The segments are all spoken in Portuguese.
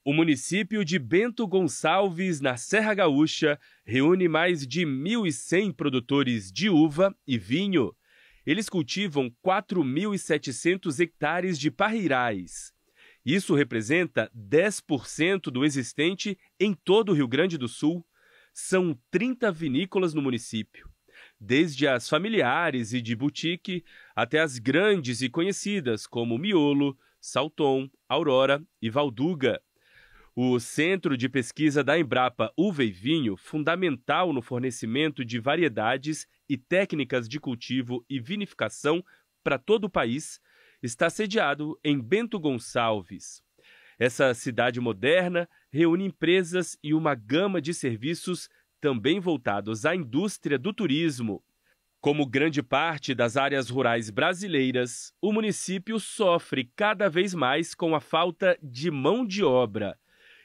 O município de Bento Gonçalves, na Serra Gaúcha, reúne mais de 1.100 produtores de uva e vinho. Eles cultivam 4.700 hectares de parreirais. Isso representa 10% do existente em todo o Rio Grande do Sul. São 30 vinícolas no município, desde as familiares e de boutique até as grandes e conhecidas como Miolo, Salton, Aurora e Valduga. O Centro de Pesquisa da Embrapa Uva e Vinho, fundamental no fornecimento de variedades e técnicas de cultivo e vinificação para todo o país, está sediado em Bento Gonçalves. Essa cidade moderna reúne empresas e uma gama de serviços também voltados à indústria do turismo. Como grande parte das áreas rurais brasileiras, o município sofre cada vez mais com a falta de mão de obra.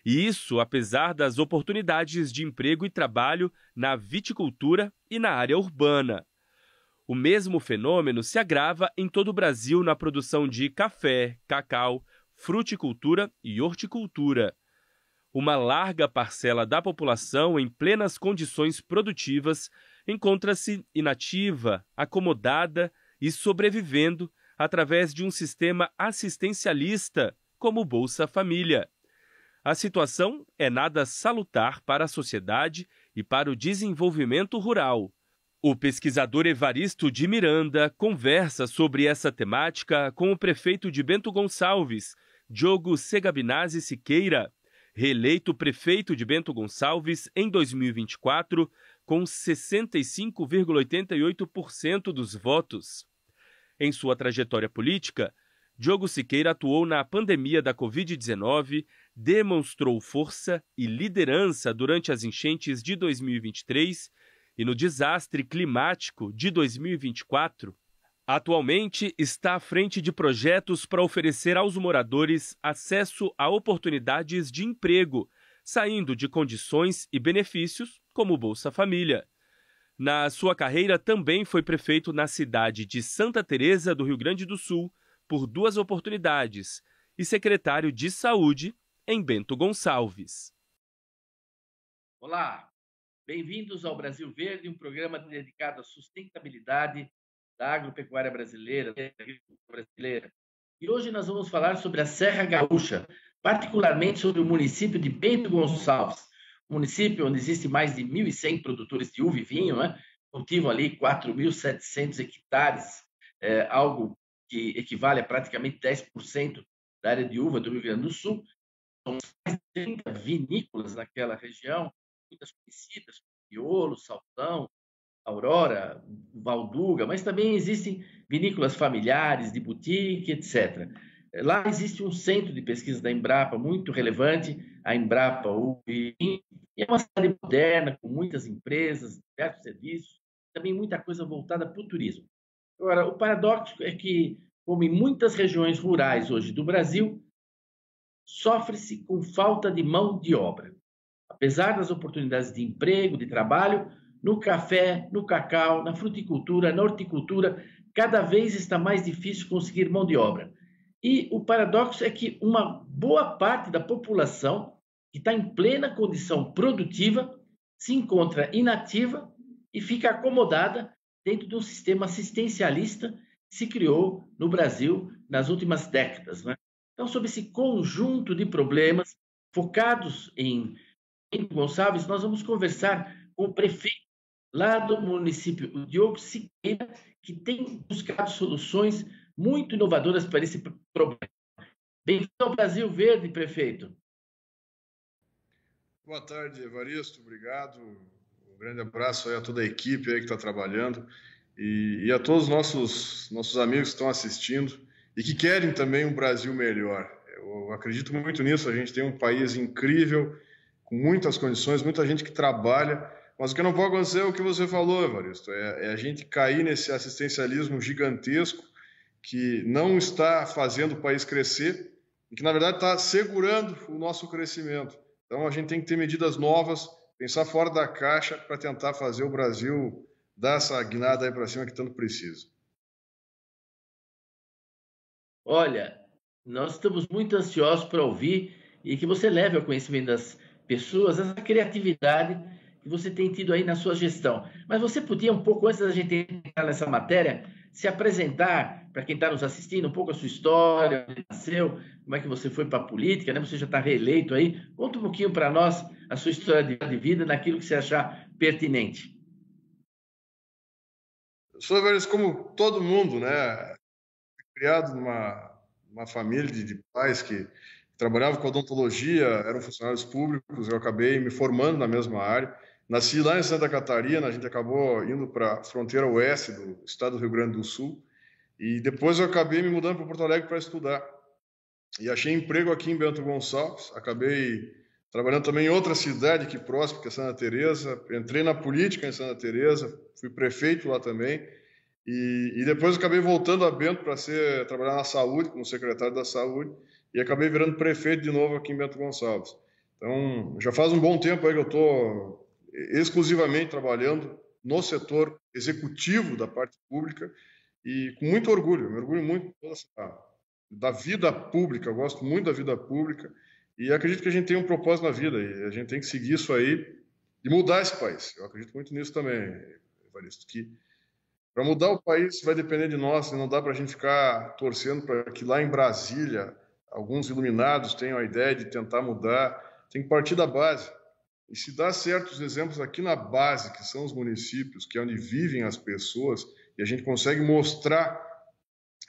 E isso apesar das oportunidades de emprego e trabalho na viticultura e na área urbana. O mesmo fenômeno se agrava em todo o Brasil na produção de café, cacau, fruticultura e horticultura. Uma larga parcela da população em plenas condições produtivas encontra-se inativa, acomodada e sobrevivendo através de um sistema assistencialista como o Bolsa Família. A situação é nada salutar para a sociedade e para o desenvolvimento rural. O pesquisador Evaristo de Miranda conversa sobre essa temática com o prefeito de Bento Gonçalves, Diogo Segabinazzi Siqueira, reeleito prefeito de Bento Gonçalves em 2024, com 65,88% dos votos. Em sua trajetória política, Diogo Siqueira atuou na pandemia da Covid-19, demonstrou força e liderança durante as enchentes de 2023 e no desastre climático de 2024. Atualmente está à frente de projetos para oferecer aos moradores acesso a oportunidades de emprego, saindo de condições e benefícios como o Bolsa Família. Na sua carreira também foi prefeito na cidade de Santa Teresa do Rio Grande do Sul por 2 oportunidades e secretário de Saúde em Bento Gonçalves. Olá, bem-vindos ao Brasil Verde, um programa dedicado à sustentabilidade da agropecuária brasileira, da agricultura brasileira. E hoje nós vamos falar sobre a Serra Gaúcha, particularmente sobre o município de Bento Gonçalves, um município onde existem mais de 1.100 produtores de uva e vinho, cultivam ali 4.700 hectares, algo que equivale a praticamente 10% da área de uva do Rio Grande do Sul. São mais de 30 vinícolas naquela região, muitas conhecidas, como Miolo, Saltão, Aurora, Valduga, mas também existem vinícolas familiares, de boutique, etc. Lá existe um centro de pesquisa da Embrapa muito relevante, a Embrapa Uva e Vinho, e é uma cidade moderna, com muitas empresas, diversos serviços, também muita coisa voltada para o turismo. Agora, o paradoxo é que, como em muitas regiões rurais hoje do Brasil, sofre-se com falta de mão de obra. Apesar das oportunidades de emprego, de trabalho, no café, no cacau, na fruticultura, na horticultura, cada vez está mais difícil conseguir mão de obra. E o paradoxo é que uma boa parte da população que está em plena condição produtiva se encontra inativa e fica acomodada dentro de um sistema assistencialista que se criou no Brasil nas últimas décadas. Então, sobre esse conjunto de problemas focados em Bento Gonçalves, nós vamos conversar com o prefeito lá do município, o Diogo Siqueira, que tem buscado soluções muito inovadoras para esse problema. Bem-vindo ao Brasil Verde, prefeito. Boa tarde, Evaristo, obrigado. Um grande abraço aí a toda a equipe aí que está trabalhando e a todos os nossos amigos que estão assistindo e que querem também um Brasil melhor. Eu acredito muito nisso, a gente tem um país incrível, com muitas condições, muita gente que trabalha, mas o que não pode acontecer é o que você falou, Evaristo, é a gente cair nesse assistencialismo gigantesco que não está fazendo o país crescer e que, na verdade, está segurando o nosso crescimento. Então, a gente tem que ter medidas novas, pensar fora da caixa para tentar fazer o Brasil dar essa guinada aí para cima que tanto precisa. Olha, nós estamos muito ansiosos para ouvir e que você leve ao conhecimento das pessoas essa criatividade que você tem tido aí na sua gestão. Mas você podia, um pouco antes da gente entrar nessa matéria, se apresentar para quem está nos assistindo, um pouco a sua história, onde nasceu, como é que você foi para a política, né? Você já está reeleito aí. Conta um pouquinho para nós a sua história de vida, naquilo que você achar pertinente. Sou, como todo mundo, né? Criado numa família de pais que trabalhavam com odontologia, eram funcionários públicos, eu acabei me formando na mesma área. Nasci lá em Santa Catarina, a gente acabou indo para a fronteira oeste do estado do Rio Grande do Sul, e depois eu acabei me mudando para Porto Alegre para estudar. E achei emprego aqui em Bento Gonçalves, acabei trabalhando também em outra cidade aqui próxima, que é Santa Teresa. Entrei na política em Santa Teresa, fui prefeito lá também, e depois acabei voltando a Bento para trabalhar na saúde, como secretário da saúde, e acabei virando prefeito de novo aqui em Bento Gonçalves. Então, já faz um bom tempo aí que eu estou exclusivamente trabalhando no setor executivo da parte pública, e com muito orgulho, me orgulho muito da vida pública, eu gosto muito da vida pública, e acredito que a gente tem um propósito na vida, e a gente tem que seguir isso aí e mudar esse país. Eu acredito muito nisso também, Evaristo, que para mudar o país vai depender de nós, não dá para a gente ficar torcendo para que lá em Brasília alguns iluminados tenham a ideia de tentar mudar. Tem que partir da base. E se dá certos exemplos aqui na base, que são os municípios, que é onde vivem as pessoas, e a gente consegue mostrar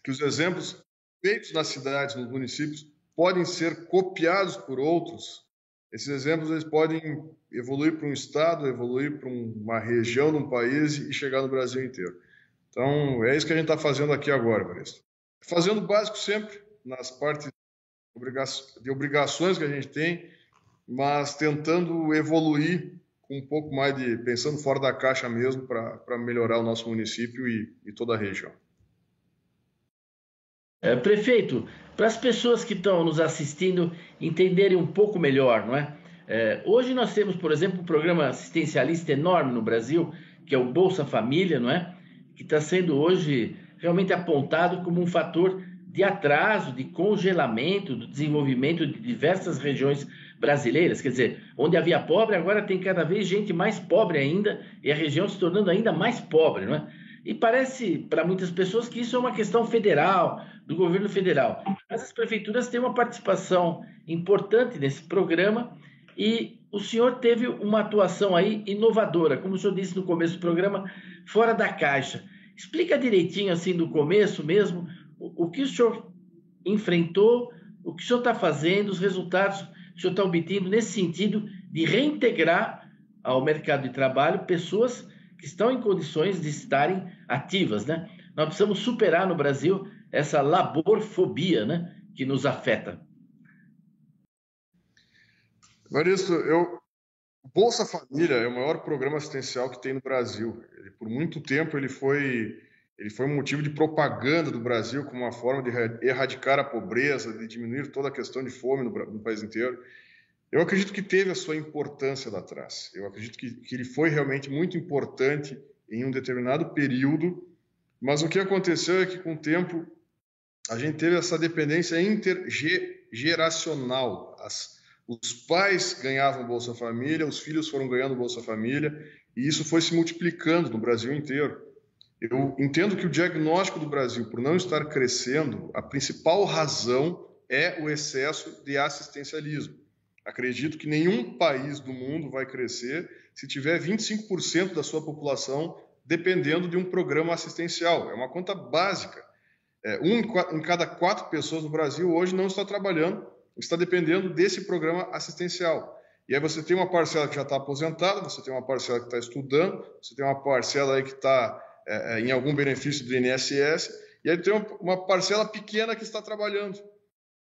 que os exemplos feitos nas cidades, nos municípios, podem ser copiados por outros. Esses exemplos eles podem evoluir para um estado, evoluir para uma região de um país e chegar no Brasil inteiro. Então, é isso que a gente está fazendo aqui agora, Evaristo. Fazendo o básico sempre, nas partes de obrigações que a gente tem, mas tentando evoluir com um pouco mais pensando fora da caixa mesmo, para melhorar o nosso município e toda a região. Prefeito, para as pessoas que estão nos assistindo entenderem um pouco melhor, não é? Hoje nós temos, por exemplo, um programa assistencialista enorme no Brasil, que é o Bolsa Família, não é? Que está sendo hoje realmente apontado como um fator de atraso, de congelamento do desenvolvimento de diversas regiões brasileiras. Quer dizer, onde havia pobre, agora tem cada vez gente mais pobre ainda, e a região se tornando ainda mais pobre, não é? E parece para muitas pessoas que isso é uma questão federal, do governo federal. Mas as prefeituras têm uma participação importante nesse programa, e o senhor teve uma atuação aí inovadora, como o senhor disse no começo do programa, fora da caixa. Explica direitinho, assim, do começo mesmo, o que o senhor enfrentou, o que o senhor está fazendo, os resultados que o senhor está obtendo nesse sentido de reintegrar ao mercado de trabalho pessoas que estão em condições de estarem ativas, né? Nós precisamos superar no Brasil essa laborfobia, né, que nos afeta. Evaristo, o Bolsa Família é o maior programa assistencial que tem no Brasil. Por muito tempo ele foi um motivo de propaganda do Brasil como uma forma de erradicar a pobreza, de diminuir toda a questão de fome no país inteiro. Eu acredito que teve a sua importância lá atrás. Eu acredito que ele foi realmente muito importante em um determinado período, mas o que aconteceu é que com o tempo a gente teve essa dependência intergeracional. Os pais ganhavam Bolsa Família, os filhos foram ganhando Bolsa Família, e isso foi se multiplicando no Brasil inteiro. Eu entendo que o diagnóstico do Brasil, por não estar crescendo, a principal razão é o excesso de assistencialismo. Acredito que nenhum país do mundo vai crescer se tiver 25% da sua população dependendo de um programa assistencial. É uma conta básica. Em cada 4 pessoas no Brasil hoje não está trabalhando, está dependendo desse programa assistencial. E aí você tem uma parcela que já está aposentada, você tem uma parcela que está estudando, você tem uma parcela aí que está em algum benefício do INSS, e aí tem uma parcela pequena que está trabalhando.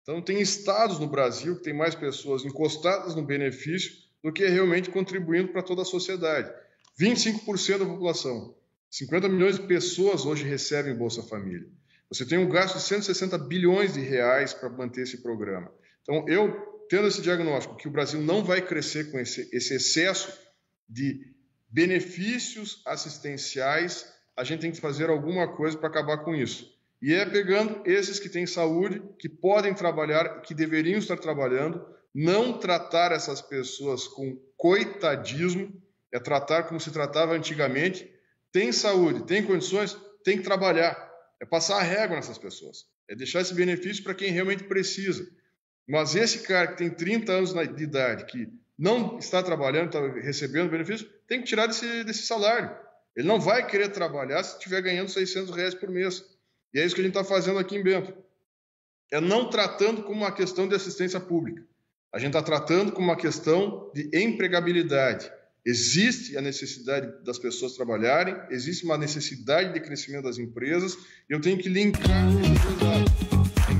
Então tem estados no Brasil que tem mais pessoas encostadas no benefício do que realmente contribuindo para toda a sociedade. 25% da população, 50 milhões de pessoas hoje recebem Bolsa Família. Você tem um gasto de 160 bilhões de reais para manter esse programa. Então, eu, tendo esse diagnóstico que o Brasil não vai crescer com esse excesso de benefícios assistenciais, a gente tem que fazer alguma coisa para acabar com isso. E é pegando esses que têm saúde, que podem trabalhar, que deveriam estar trabalhando, não tratar essas pessoas com coitadismo, é tratar como se tratava antigamente. Tem saúde, tem condições, tem que trabalhar. É passar a régua nessas pessoas. É deixar esse benefício para quem realmente precisa. Mas esse cara que tem 30 anos de idade, que não está trabalhando, está recebendo benefício, tem que tirar desse salário. Ele não vai querer trabalhar se estiver ganhando R$600 por mês. E é isso que a gente está fazendo aqui em Bento. É não tratando como uma questão de assistência pública. A gente está tratando como uma questão de empregabilidade. Existe a necessidade das pessoas trabalharem, existe uma necessidade de crescimento das empresas, e eu tenho que linkar esses dois lados.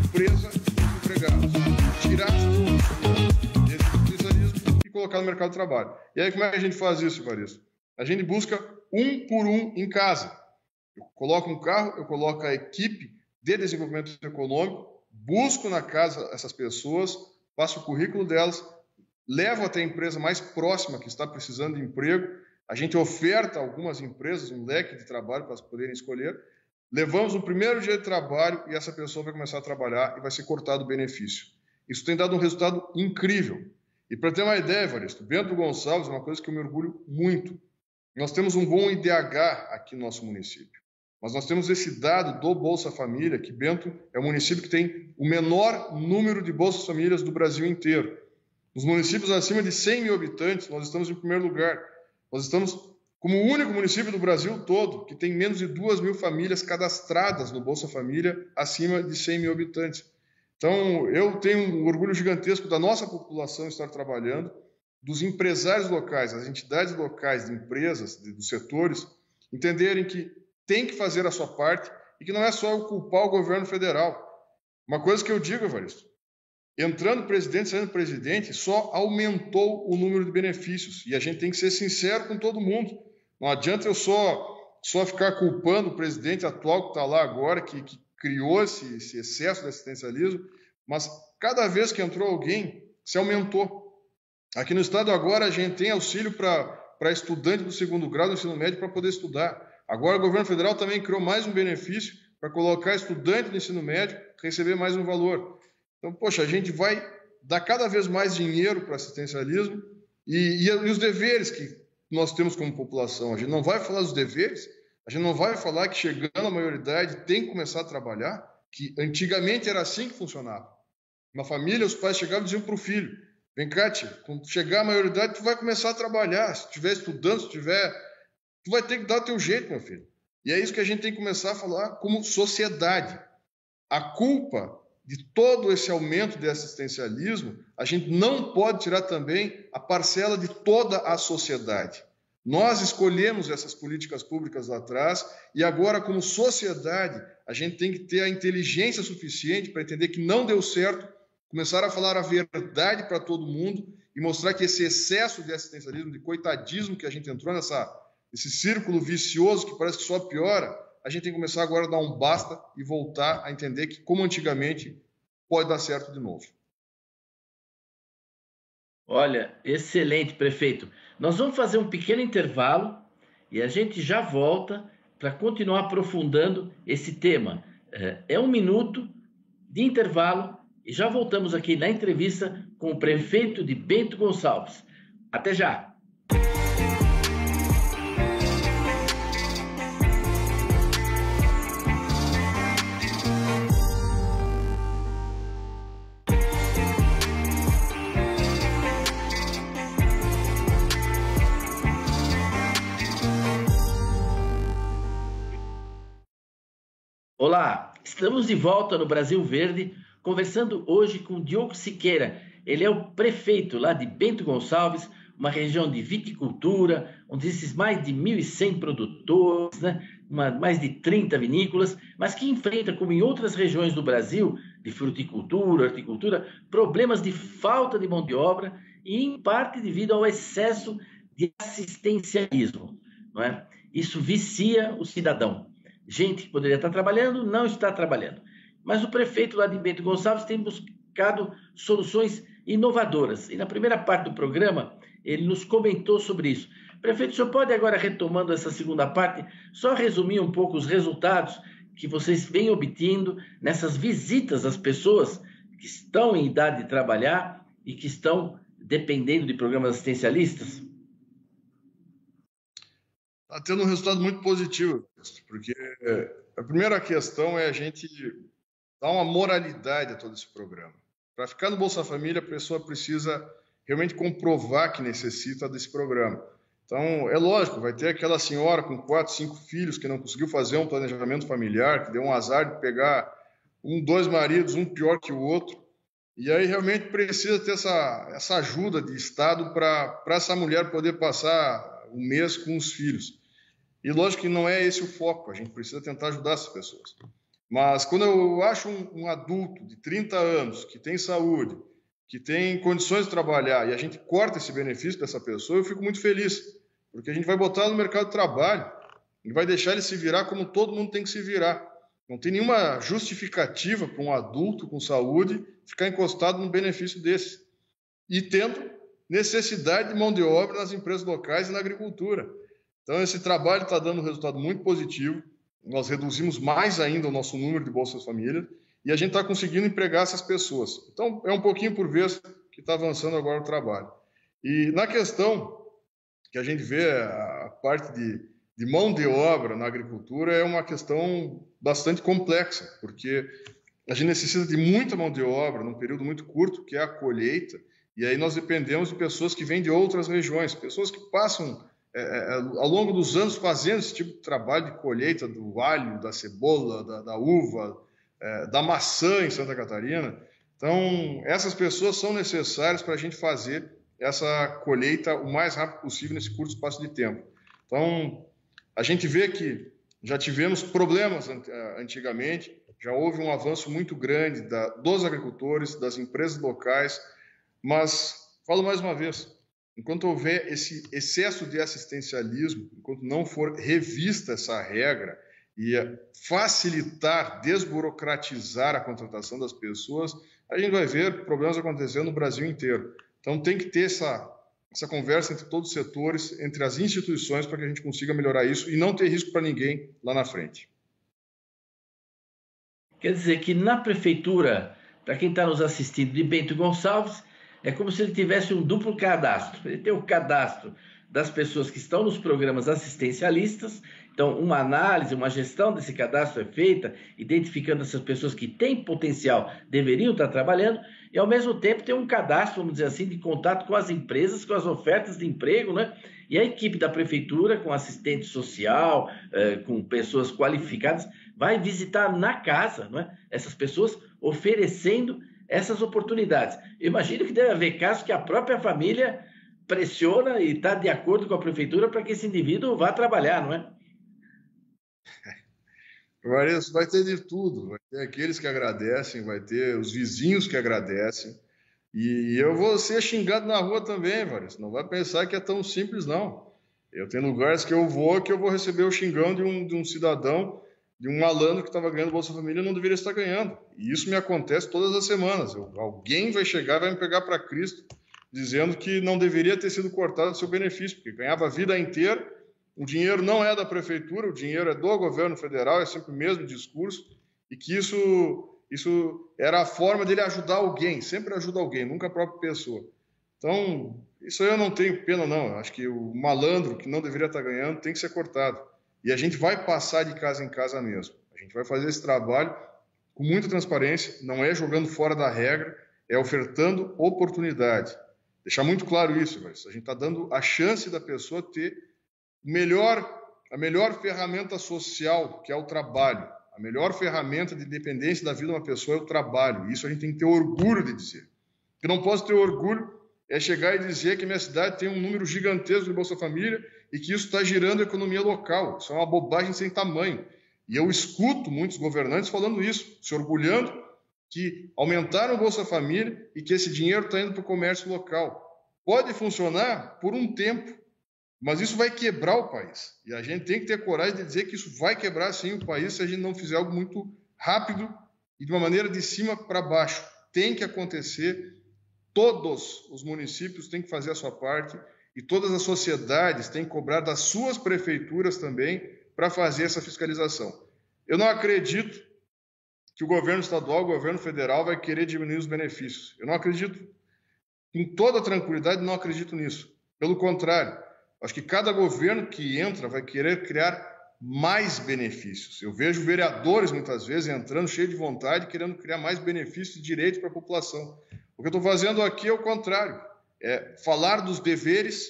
Empresa e empregados. Tirar esse especialismo e colocar no mercado de trabalho. E aí como é que a gente faz isso, Evaristo? A gente busca um por um em casa. Eu coloco um carro, eu coloco a equipe de desenvolvimento econômico, busco na casa essas pessoas, passo o currículo delas, levo até a empresa mais próxima que está precisando de emprego, a gente oferta a algumas empresas um leque de trabalho para elas poderem escolher, levamos no primeiro dia de trabalho e essa pessoa vai começar a trabalhar e vai ser cortado o benefício. Isso tem dado um resultado incrível. E para ter uma ideia, Evaristo, Bento Gonçalves é uma coisa que eu me orgulho muito. Nós temos um bom IDH aqui no nosso município, mas nós temos esse dado do Bolsa Família, que Bento é o município que tem o menor número de Bolsas Famílias do Brasil inteiro. Nos municípios acima de 100 mil habitantes, nós estamos em primeiro lugar. Nós estamos como o único município do Brasil todo que tem menos de 2.000 famílias cadastradas no Bolsa Família acima de 100 mil habitantes. Então, eu tenho um orgulho gigantesco da nossa população estar trabalhando, dos empresários locais, as entidades locais, de empresas, dos setores, entenderem que tem que fazer a sua parte e que não é só culpar o governo federal. Uma coisa que eu digo, Evaristo, entrando presidente, saindo presidente, só aumentou o número de benefícios. E a gente tem que ser sincero com todo mundo. Não adianta eu só ficar culpando o presidente atual que está lá agora, que criou esse excesso de assistencialismo, mas cada vez que entrou alguém, se aumentou. Aqui no estado agora a gente tem auxílio para estudante do segundo grau do ensino médio para poder estudar. Agora o governo federal também criou mais um benefício para colocar estudante do ensino médio receber mais um valor. Então, poxa, a gente vai dar cada vez mais dinheiro para assistencialismo e os deveres que nós temos como população. A gente não vai falar dos deveres, a gente não vai falar que chegando à maioridade tem que começar a trabalhar, que antigamente era assim que funcionava. Na família, os pais chegavam e diziam para o filho: vem cá, tia, quando chegar à maioridade, tu vai começar a trabalhar. Se estiver estudando, tu vai ter que dar o teu jeito, meu filho. E é isso que a gente tem que começar a falar como sociedade. A culpa de todo esse aumento de assistencialismo, a gente não pode tirar também a parcela de toda a sociedade. Nós escolhemos essas políticas públicas lá atrás e agora, como sociedade, a gente tem que ter a inteligência suficiente para entender que não deu certo, começar a falar a verdade para todo mundo e mostrar que esse excesso de assistencialismo, de coitadismo que a gente entrou nesse círculo vicioso que parece que só piora, a gente tem que começar agora a dar um basta e voltar a entender que, como antigamente, pode dar certo de novo. Olha, excelente, prefeito. Nós vamos fazer um pequeno intervalo e a gente já volta para continuar aprofundando esse tema. É 1 minuto de intervalo e já voltamos aqui na entrevista com o prefeito de Bento Gonçalves. Até já! Olá, estamos de volta no Brasil Verde, conversando hoje com Diogo Siqueira. Ele é o prefeito lá de Bento Gonçalves, uma região de viticultura, onde existem mais de 1.100 produtores, né? Mais de 30 vinícolas, mas que enfrenta, como em outras regiões do Brasil, de fruticultura, horticultura, problemas de falta de mão de obra e, em parte, devido ao excesso de assistencialismo, não é? Isso vicia o cidadão. Gente que poderia estar trabalhando, não está trabalhando. Mas o prefeito lá de Bento Gonçalves tem buscado soluções inovadoras. E na primeira parte do programa, ele nos comentou sobre isso. Prefeito, o senhor pode agora, retomando essa segunda parte, só resumir um pouco os resultados que vocês vêm obtendo nessas visitas às pessoas que estão em idade de trabalhar e que estão dependendo de programas assistencialistas? Está tendo um resultado muito positivo, porque a primeira questão é a gente dar uma moralidade a todo esse programa. Para ficar no Bolsa Família, a pessoa precisa realmente comprovar que necessita desse programa. Então, é lógico, vai ter aquela senhora com 4, 5 filhos que não conseguiu fazer um planejamento familiar, que deu um azar de pegar 2 maridos, um pior que o outro, e aí realmente precisa ter essa ajuda de Estado para essa mulher poder passar um mês com os filhos. E lógico que não é esse o foco, a gente precisa tentar ajudar essas pessoas. Mas quando eu acho um adulto de 30 anos, que tem saúde, que tem condições de trabalhar, e a gente corta esse benefício dessa pessoa, eu fico muito feliz, porque a gente vai botar no mercado de trabalho e vai deixar ele se virar como todo mundo tem que se virar. Não tem nenhuma justificativa para um adulto com saúde ficar encostado num benefício desse. E tendo necessidade de mão de obra nas empresas locais e na agricultura. Então, esse trabalho está dando um resultado muito positivo. Nós reduzimos mais ainda o nosso número de Bolsas Família e a gente está conseguindo empregar essas pessoas. Então, é um pouquinho por vez que está avançando agora o trabalho. E na questão que a gente vê, a parte de mão de obra na agricultura é uma questão bastante complexa, porque a gente necessita de muita mão de obra num período muito curto, que é a colheita, e aí nós dependemos de pessoas que vêm de outras regiões, pessoas que passam ao longo dos anos fazendo esse tipo de trabalho de colheita do alho, da cebola, da uva, da maçã em Santa Catarina. Então, essas pessoas são necessárias para a gente fazer essa colheita o mais rápido possível nesse curto espaço de tempo. Então, a gente vê que já tivemos problemas antigamente, já houve um avanço muito grande dos agricultores, das empresas locais, mas, falo mais uma vez, enquanto houver esse excesso de assistencialismo, enquanto não for revista essa regra e facilitar, desburocratizar a contratação das pessoas, a gente vai ver problemas acontecendo no Brasil inteiro. Então tem que ter essa conversa entre todos os setores, entre as instituições, para que a gente consiga melhorar isso e não ter risco para ninguém lá na frente. Quer dizer que na prefeitura, para quem está nos assistindo, de Bento Gonçalves, é como se ele tivesse um duplo cadastro. Ele tem o cadastro das pessoas que estão nos programas assistencialistas, então uma análise, uma gestão desse cadastro é feita, identificando essas pessoas que têm potencial, deveriam estar trabalhando, e ao mesmo tempo tem um cadastro, vamos dizer assim, de contato com as empresas, com as ofertas de emprego, né? E a equipe da prefeitura, com assistente social, com pessoas qualificadas, vai visitar na casa, não é? Essas pessoas oferecendo essas oportunidades. Eu imagino que deve haver casos que a própria família pressiona e está de acordo com a prefeitura para que esse indivíduo vá trabalhar, não é? Vai ter de tudo, vai ter aqueles que agradecem, vai ter os vizinhos que agradecem, e eu vou ser xingado na rua também, Vares. Não vai pensar que é tão simples, não. Eu tenho lugares que eu vou receber o xingão de um cidadão, de um malandro que estava ganhando Bolsa Família e não deveria estar ganhando. E isso me acontece todas as semanas. Alguém vai chegar, vai me pegar para Cristo, dizendo que não deveria ter sido cortado o seu benefício, porque ganhava a vida inteira, o dinheiro não é da prefeitura, o dinheiro é do governo federal, é sempre o mesmo discurso, e que isso era a forma dele ajudar alguém, sempre ajuda alguém, nunca a própria pessoa. Então, isso aí eu não tenho pena, não. Eu acho que o malandro que não deveria estar ganhando tem que ser cortado. E a gente vai passar de casa em casa mesmo. A gente vai fazer esse trabalho com muita transparência, não é jogando fora da regra, é ofertando oportunidade. Deixar muito claro isso, mas a gente está dando a chance da pessoa ter a melhor ferramenta social, que é o trabalho. A melhor ferramenta de dependência da vida de uma pessoa é o trabalho. Isso a gente tem que ter orgulho de dizer. O que não posso ter orgulho é chegar e dizer que minha cidade tem um número gigantesco de Bolsa Família e que isso está girando a economia local. Isso é uma bobagem sem tamanho. E eu escuto muitos governantes falando isso, se orgulhando que aumentaram o Bolsa Família e que esse dinheiro está indo para o comércio local. Pode funcionar por um tempo, mas isso vai quebrar o país. E a gente tem que ter coragem de dizer que isso vai quebrar, sim, o país se a gente não fizer algo muito rápido e de uma maneira de cima para baixo. Tem que acontecer, todos os municípios têm que fazer a sua parte e todas as sociedades têm que cobrar das suas prefeituras também para fazer essa fiscalização. Eu não acredito que o governo estadual, o governo federal vai querer diminuir os benefícios. Eu não acredito. com toda tranquilidade, não acredito nisso. Pelo contrário, acho que cada governo que entra vai querer criar mais benefícios. Eu vejo vereadores, muitas vezes, entrando cheio de vontade, querendo criar mais benefícios e direitos para a população. O que eu estou fazendo aqui é o contrário. É falar dos deveres,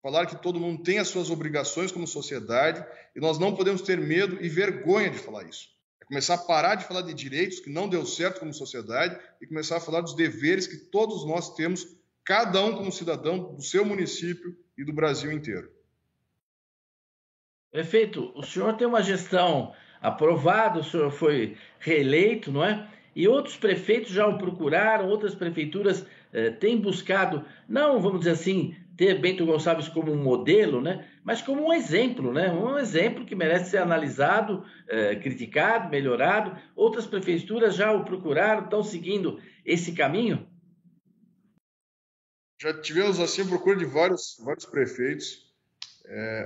falar que todo mundo tem as suas obrigações como sociedade, e nós não podemos ter medo e vergonha de falar isso. É começar a parar de falar de direitos que não deu certo como sociedade e começar a falar dos deveres que todos nós temos, cada um como cidadão do seu município e do Brasil inteiro. Prefeito, o senhor tem uma gestão aprovada, o senhor foi reeleito, não é? E outros prefeitos já o procuraram, outras prefeituras têm buscado, não, vamos dizer assim, ter Bento Gonçalves como um modelo, né? Mas como um exemplo, né? Um exemplo que merece ser analisado, criticado, melhorado. Outras prefeituras já o procuraram, estão seguindo esse caminho? Já tivemos, assim, procura de vários prefeitos.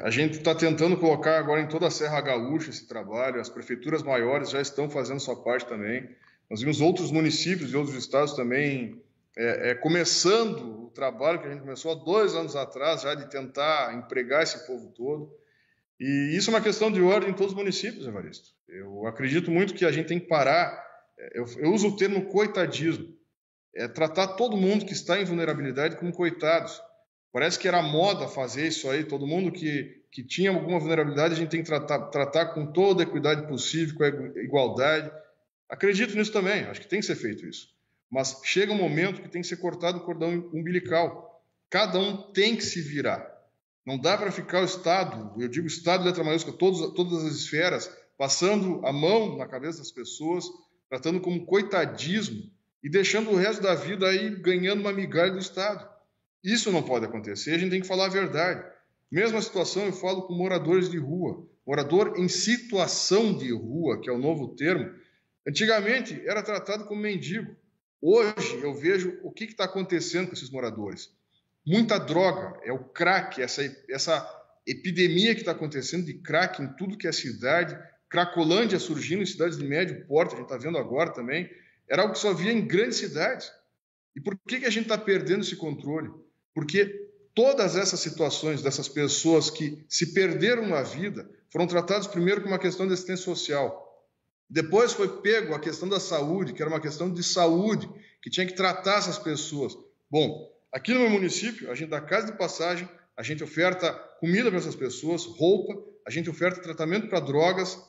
A gente está tentando colocar agora em toda a Serra Gaúcha esse trabalho, as prefeituras maiores já estão fazendo sua parte também. Nós vimos outros municípios e outros estados também começando o trabalho que a gente começou há 2 anos atrás, já de tentar empregar esse povo todo. E isso é uma questão de ordem em todos os municípios, Evaristo. Eu acredito muito que a gente tem que parar, eu uso o termo coitadismo, tratar todo mundo que está em vulnerabilidade como coitados. Parece que era moda fazer isso aí, todo mundo que tinha alguma vulnerabilidade a gente tem que tratar com toda a equidade possível, com a igualdade. Acredito nisso também, acho que tem que ser feito isso. Mas chega um momento que tem que ser cortado o cordão umbilical. Cada um tem que se virar. Não dá para ficar o Estado, eu digo Estado, letra maiúscula, todas as esferas, passando a mão na cabeça das pessoas, tratando como coitadismo e deixando o resto da vida aí ganhando uma migalha do Estado. Isso não pode acontecer, a gente tem que falar a verdade. Mesma situação eu falo com moradores de rua. Morador em situação de rua, que é o novo termo, antigamente era tratado como mendigo. Hoje eu vejo o que está acontecendo com esses moradores. Muita droga, é o crack, essa epidemia que está acontecendo de crack em tudo que é cidade, Cracolândia surgindo em cidades de médio porte, a gente está vendo agora também, era algo que só via em grandes cidades. E por que a gente está perdendo esse controle? Porque todas essas situações dessas pessoas que se perderam na vida foram tratadas primeiro como uma questão de assistência social. Depois foi pego a questão da saúde, que era uma questão de saúde, que tinha que tratar essas pessoas. Bom, aqui no meu município, a gente dá casa de passagem, a gente oferta comida para essas pessoas, roupa, a gente oferta tratamento para drogas,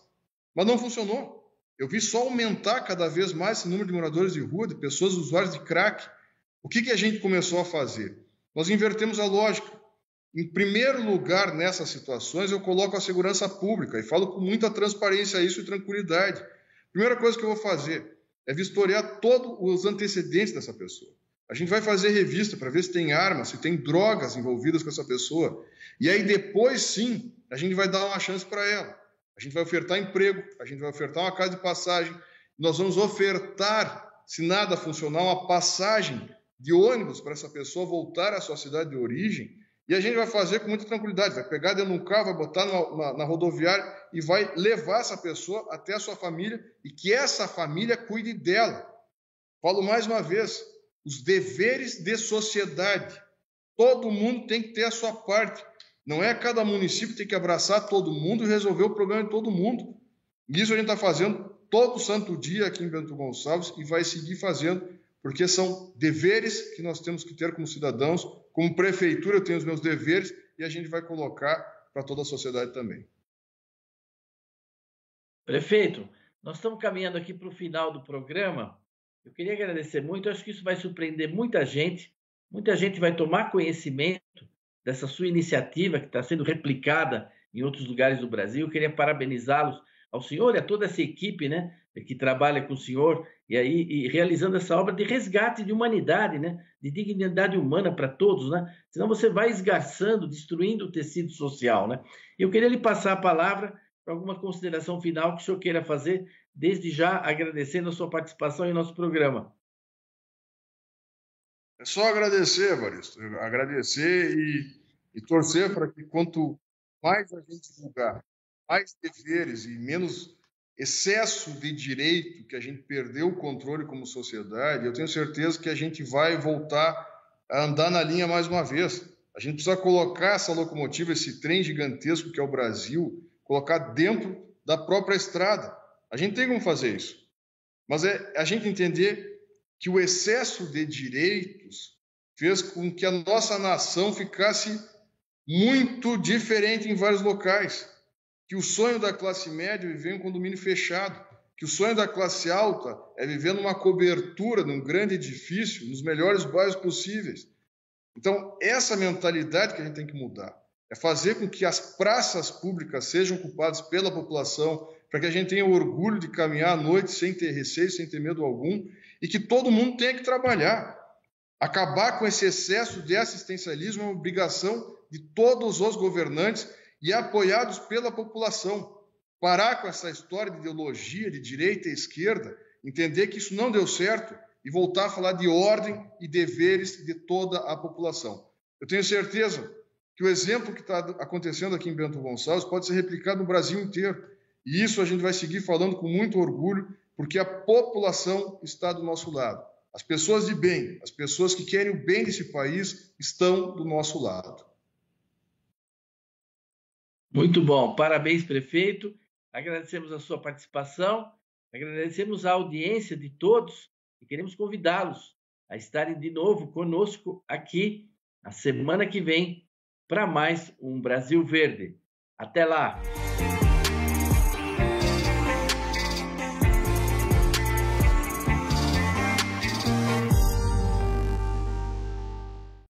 mas não funcionou. Eu vi só aumentar cada vez mais esse número de moradores de rua, de pessoas usuários de crack. O que a gente começou a fazer? Nós invertemos a lógica. Em primeiro lugar, nessas situações, eu coloco a segurança pública e falo com muita transparência isso e tranquilidade. Primeira coisa que eu vou fazer é vistoriar todos os antecedentes dessa pessoa. A gente vai fazer revista para ver se tem armas, se tem drogas envolvidas com essa pessoa. E aí depois, sim, a gente vai dar uma chance para ela. A gente vai ofertar emprego, a gente vai ofertar uma casa de passagem, nós vamos ofertar, se nada funcionar, uma passagem de ônibus para essa pessoa voltar à sua cidade de origem, e a gente vai fazer com muita tranquilidade, vai pegar dentro de um carro, vai botar na rodoviária e vai levar essa pessoa até a sua família e que essa família cuide dela. Falo mais uma vez, os deveres de sociedade. Todo mundo tem que ter a sua parte. Não é cada município tem que abraçar todo mundo e resolver o problema de todo mundo. Isso a gente está fazendo todo santo dia aqui em Bento Gonçalves e vai seguir fazendo, porque são deveres que nós temos que ter como cidadãos, como prefeitura eu tenho os meus deveres e a gente vai colocar para toda a sociedade também. Prefeito, nós estamos caminhando aqui para o final do programa. Eu queria agradecer muito, eu acho que isso vai surpreender muita gente vai tomar conhecimento dessa sua iniciativa que está sendo replicada em outros lugares do Brasil. Eu queria parabenizá-los, ao senhor e a toda essa equipe, né, que trabalha com o senhor e realizando essa obra de resgate de humanidade, né, de dignidade humana para todos, né? Senão você vai esgarçando, destruindo o tecido social, né? Eu queria lhe passar a palavra para alguma consideração final que o senhor queira fazer, desde já agradecendo a sua participação em nosso programa. É só agradecer, Evaristo, agradecer e torcer para que quanto mais a gente divulgar, mais deveres e menos excesso de direito, que a gente perdeu o controle como sociedade, eu tenho certeza que a gente vai voltar a andar na linha mais uma vez. A gente precisa colocar essa locomotiva, esse trem gigantesco que é o Brasil, colocar dentro da própria estrada. A gente tem como fazer isso. Mas é a gente entender que o excesso de direitos fez com que a nossa nação ficasse muito diferente em vários locais. Que o sonho da classe média é viver em um condomínio fechado. Que o sonho da classe alta é viver numa cobertura, num grande edifício, nos melhores bairros possíveis. Então, essa mentalidade que a gente tem que mudar. É fazer com que as praças públicas sejam ocupadas pela população, para que a gente tenha o orgulho de caminhar à noite sem ter receio, sem ter medo algum, e que todo mundo tenha que trabalhar. Acabar com esse excesso de assistencialismo é uma obrigação de todos os governantes e apoiados pela população. Parar com essa história de ideologia de direita e esquerda, entender que isso não deu certo e voltar a falar de ordem e deveres de toda a população. Eu tenho certeza que o exemplo que está acontecendo aqui em Bento Gonçalves pode ser replicado no Brasil inteiro. E isso a gente vai seguir falando com muito orgulho, porque a população está do nosso lado. As pessoas de bem, as pessoas que querem o bem desse país estão do nosso lado. Muito bom. Parabéns, prefeito. Agradecemos a sua participação, agradecemos a audiência de todos e queremos convidá-los a estarem de novo conosco aqui na semana que vem para mais um Brasil Verde. Até lá!